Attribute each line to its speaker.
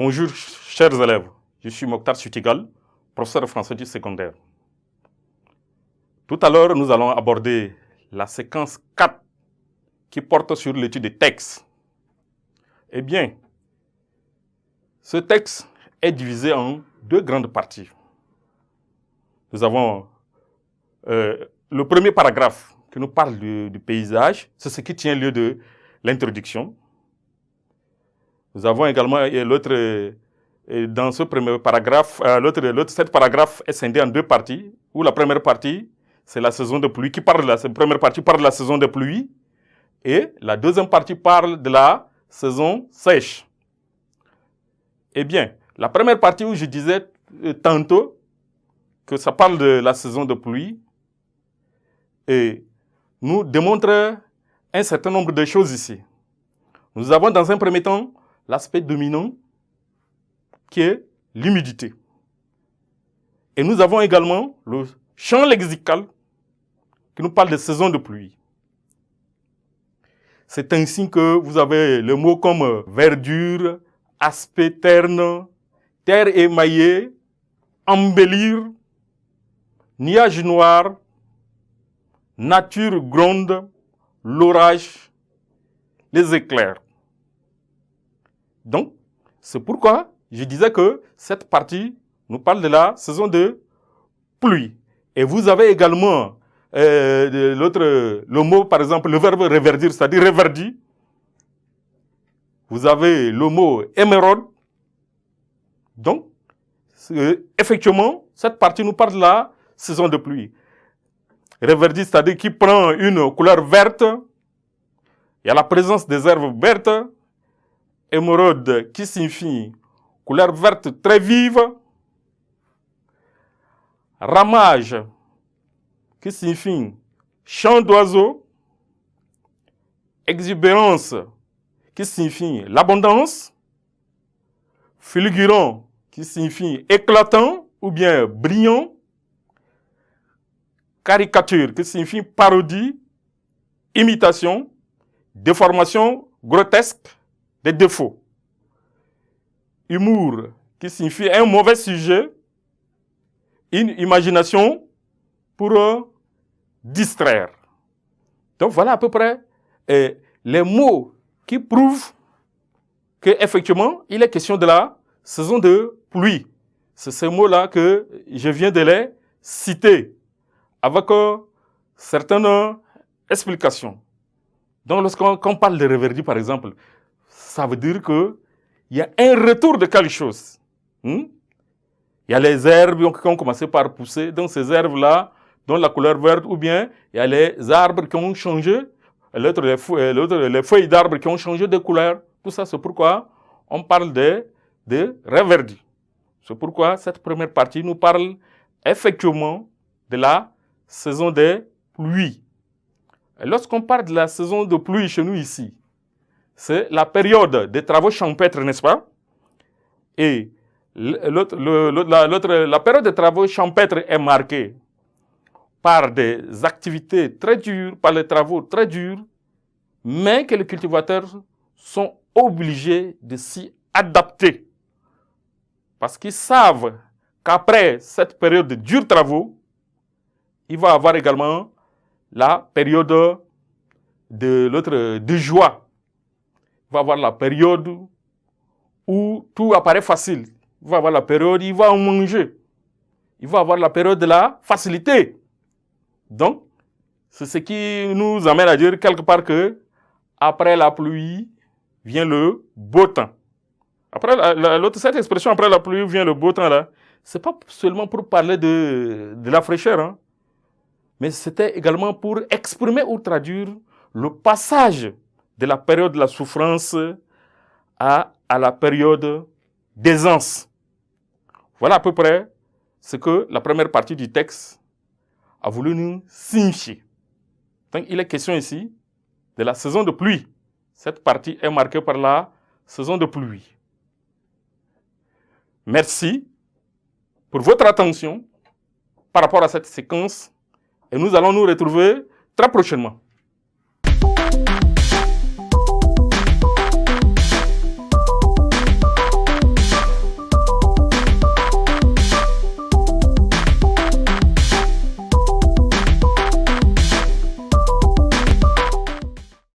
Speaker 1: Bonjour, chers élèves. Je suis Mokhtar Sutigal, professeur de français du secondaire. Tout à l'heure, nous allons aborder la séquence 4 qui porte sur l'étude des textes. Eh bien, ce texte est divisé en deux grandes parties. Nous avons le premier paragraphe qui nous parle du paysage, c'est ce qui tient lieu de l'introduction. Nous avons également l'autre, dans ce premier paragraphe, cet paragraphe est scindé en deux parties, où la première partie, c'est la saison de pluie, la première partie parle de la saison de pluie, et la deuxième partie parle de la saison sèche. Eh bien, la première partie où je disais tantôt que ça parle de la saison de pluie, et nous démontre un certain nombre de choses ici. Nous avons dans un premier temps l'aspect dominant qui est l'humidité. Et nous avons également le champ lexical qui nous parle de saison de pluie. C'est ainsi que vous avez le mot comme verdure, aspect terne, terre émaillée, embellir, nuage noir, nature gronde, l'orage, les éclairs. Donc, c'est pourquoi je disais que cette partie nous parle de la saison de pluie. Et vous avez également le mot, par exemple, le verbe reverdir, c'est-à-dire reverdi. Vous avez le mot émeraude. Donc, effectivement, cette partie nous parle de la saison de pluie. Reverdi, c'est-à-dire qui prend une couleur verte. Il y a la présence des herbes vertes. Émeraude qui signifie couleur verte très vive. Ramage qui signifie chant d'oiseaux. Exubérance qui signifie l'abondance. Fulgurant qui signifie éclatant ou bien brillant. Caricature qui signifie parodie, imitation, déformation grotesque des défauts. Humour, qui signifie un mauvais sujet, une imagination pour distraire. Donc voilà à peu près les mots qui prouvent qu'effectivement, il est question de la saison de pluie. C'est ces mots-là que je viens de les citer avec certaines explications. Donc lorsqu'on parle de reverdi, par exemple, ça veut dire qu'il y a un retour de quelque chose. Il y a les herbes qui ont commencé par pousser, donc ces herbes-là dont la couleur verte, ou bien il y a les arbres qui ont changé, les feuilles d'arbres qui ont changé de couleur. Tout ça, c'est pourquoi on parle de reverdi. C'est pourquoi cette première partie nous parle effectivement de la saison des pluies. Et lorsqu'on parle de la saison de pluie chez nous ici, c'est la période des travaux champêtres, n'est-ce pas? Et la période des travaux champêtres est marquée par des activités très dures, par les travaux très durs, mais que les cultivateurs sont obligés de s'y adapter. Parce qu'ils savent qu'après cette période de durs travaux, il va y avoir également la période de joie. Il va y avoir la période où tout apparaît facile. Il va y avoir la période où il va en manger. Il va y avoir la période de la facilité. Donc, c'est ce qui nous amène à dire quelque part que après la pluie vient le beau temps. Après cette expression, après la pluie vient le beau temps, là, c'est pas seulement pour parler de la fraîcheur, hein, mais c'était également pour exprimer ou traduire le passage de la période de la souffrance à la période d'aisance. Voilà à peu près ce que la première partie du texte a voulu nous signifier. Donc, il est question ici de la saison de pluie. Cette partie est marquée par la saison de pluie. Merci pour votre attention par rapport à cette séquence et nous allons nous retrouver très prochainement.